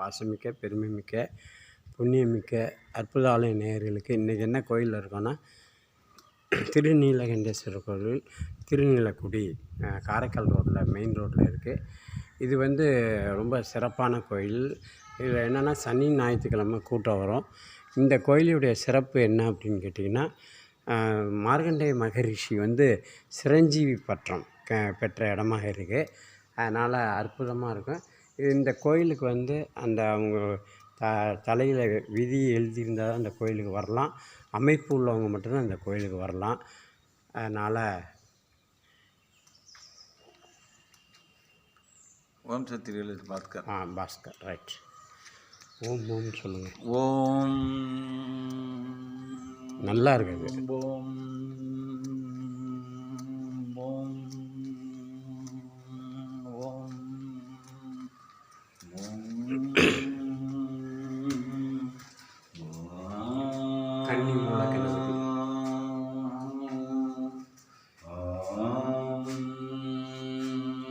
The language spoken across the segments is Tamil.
பாசமிக்க, பெருமைமிக்க, புண்ணியமிக்க அற்புத ஆலய நேயர்களுக்கு இன்றைக்கி என்ன கோயிலில் இருக்கோன்னா, திருநீலகண்டேஸ்வரர் கோவில், திருநீலக்குடி, காரைக்கால் ரோட்டில், மெயின் ரோட்டில் இருக்குது. இது வந்து ரொம்ப சிறப்பான கோயில். இதில் என்னென்னா, சனி ஞாயிற்றுக்கிழமை கூட்டம் வரும். இந்த கோயிலுடைய சிறப்பு என்ன அப்படின்னு கேட்டிங்கன்னா, மார்க்கண்டேய மகரிஷி வந்து சிரஞ்சீவி பட்டம் பெற்ற இடமாக இருக்குது. அதனால் அற்புதமாக இருக்கும். இந்த கோயிலுக்கு வந்து அந்த அவங்க தலையில் விதி எழுதியிருந்தால் தான் அந்த கோயிலுக்கு வரலாம். அமைப்பு உள்ளவங்க மட்டும்தான் இந்த கோயிலுக்கு வரலாம். அதனால் ஓம் சக்தி ரியல் பாஸ்கர். பாஸ்கர் ரைட். ஓம் ஓம் சொல்லுங்கள். ஓம் நல்லா இருக்குது. ஓம் ஓம் ஓம் கன்னி மூல கணபதி.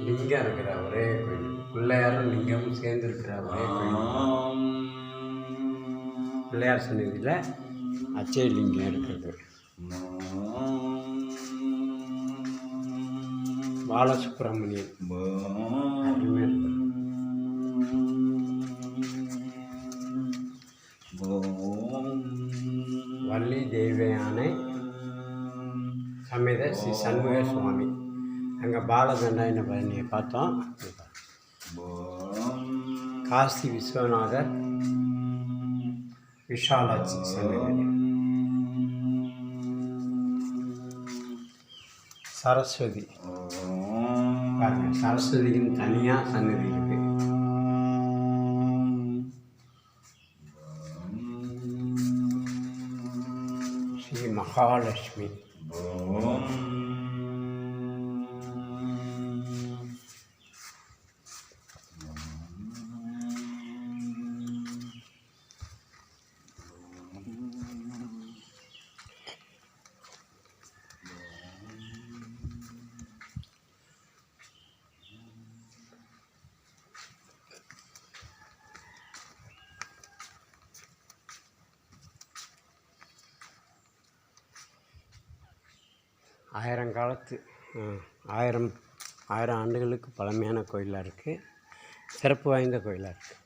லிங்கம் இருக்கிற ஒரே கோயில், பிள்ளையாரும் லிங்கமும் சேர்ந்து இருக்கிற ஒரே கோயில். பிள்ளையார் சன்னதியில் அச்சய லிங்கம் இருக்கிறது. பாலசுப்ரமணியன் வள்ளி தெய்வயானை சமேத ஸ்ரீ சண்முக சுவாமி. அங்கே பாலதண்டாயுத பழனியை பார்த்தோம். காசி விஸ்வநாதர் விஷாலாட்சி சன்னதி. சரஸ்வதி பாருங்கள், சரஸ்வதிக்குன்னு தனியாக சன்னதி இருக்குது. ஸ்ரீ மகாலட்சுமி. ஆயிரம் ஆண்டுகளுக்கு பழமையான கோயிலாக இருக்குது. சிறப்பு வாய்ந்த கோயிலாக இருக்குது.